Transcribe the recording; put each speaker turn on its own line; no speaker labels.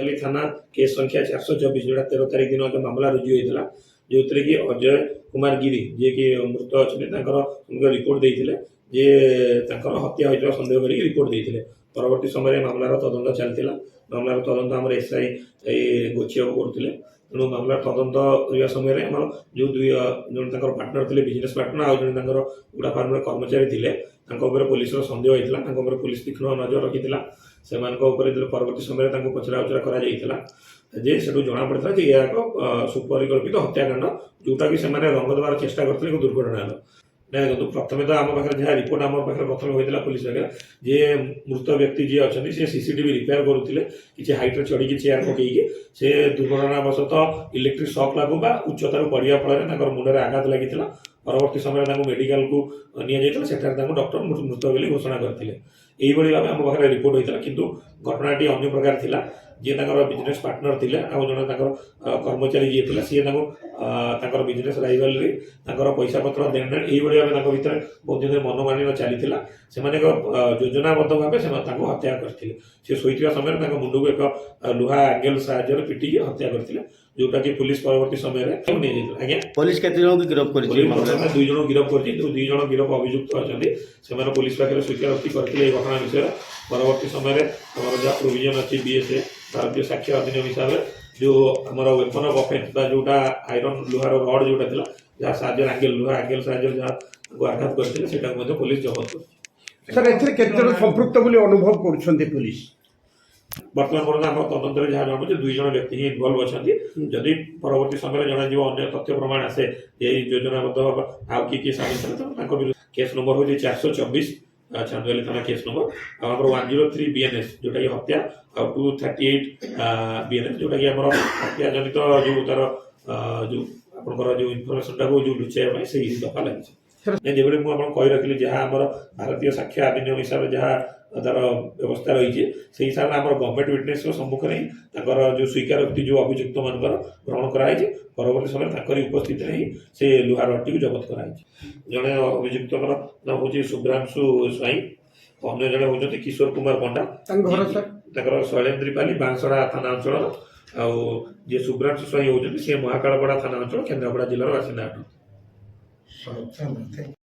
चांदवाली थाना केस संख्या 424 जोड़ा 13 तारीख दिन एक मामला रुजु होता जो कि अजय कुमार गिरी जी कि मृत अच्छा रिपोर्ट देते जे हत्या होता सन्देह कर रिपोर्ट देते परवर्ती समय मामलार तदंत चलता मामलार तदंत आम एसआई गोचिया करते तेणु मामला तदंत करने समय आम जो दुई जन पार्टनर थे बिजनेस पार्टनर आउ जन गुड़ा फार्म कर्मचारी थे पुलिस सन्देह होता पुलिस तीक्ष्ण नजर रखी से परवर्ती समय पचरा उचरा कर से जना पड़ा कि यह एक सुपरिकल्पित हत्याकांड जोटा कि रंग देवार चेष्टा करते दुर्घटना ना देखो प्रथम तो आम पाखे जहाँ रिपोर्ट आम पाखे प्रथम होता पुलिस पाखे जे मृत व्यक्ति जी अच्छा सी सीसीटीवी रिपेयर करुले कि हाइट्रे चढ़ी चेयर पकईकि से दुर्घटनावशतः इलेक्ट्रिक शॉक लागू उच्चतार पड़ा फल मुंडे आघात लगी परवर्ती समय मेडिकल को निया डॉक्टर मृत बोली घोषणा करते यही भाव आम पाखे रिपोर्ट होता किंतु घटनाटी अन्य प्रकार थिला जी बिजनेस पार्टनर थे आउ जन कर्मचारी जी थे सी बिजनेस राइवल पैसा पत्र देन देन यही भाव भितर बहुत दिन मनमानी चली से योजनाबद्ध भाव से हत्या करते सी शोता समय मुंड को एक लुहा एंगेल साहाय्य पिटिकी हत्या करते जोटा कि पुलिस परवर्ती समय आज्ञा
पुलिस केते जन गिरफ्त कर
दुई जन गिरफ्त कर दुई जन गिरफ्त अभियुक्त अच्छा पुलिस पाखे स्वीकारोक्ति करते घटना विषय परवर्ती समय आम जहाँ प्रोविजन अच्छी बीएसए भारतीय साक्ष्य अधिनियम हिसाब से जो आम वेपन अफ अफेन्स जोटा आयरन लुहार रड जोटा था जहाँ साहाଯ୍य एंगेल लुहा एंगेल साहाଯ୍य जहाँ आघात करते पुलिस जबत कर
सर एथिरे केते जन संपृक्त बोली अनुभव करुछन्ती पुलिस
बर्तमान पर्यटन आम तदंतर जहाँ जनापे दुई जन व्यक्ति ही इनवल्व अच्छा जदि परवर्ती समय जन अन्य तथ्य प्रमाण आसे ये योजनाबद्ध भाव आउ किए सामिल थे विरुद्ध केस नंबर हूँ 424 चांदवाली थाना केस नंबर आम 103 BNS जोटा कि हत्या आउ 238 BNS जोटा कि आम हत्या जनित जो तार जो आपंकर जो इनफर्मेशन टाक जो लुचाइवा से दफा लगी जो मुझे कही रखी जहाँ आम भारतीय साक्ष्य अधिनियम हिसाब से जहाँ तार व्यवस्था रही से हिसाब से आम गवर्नमेंट विटनेस सम्मुख में जो स्वीकारोक्ति जो अभियुक्त मान ग्रहण कराई परवर्ती समय उपस्थित ही से लुहा रड्टी को जबत कराई जड़े अभियुक्त नाम हूँ शुभ्रांशु स्वाई अन्य जड़े हूँ किशोर कुमार पंडा शैलेन्द्रीपाली बांसड़ा थाना अंचल आउ जी शुभ्रांशु स्वाई हूँ सी महाकालपड़ा थाना अंचल केन्द्रापड़ा जिलार बासिंदा अटक।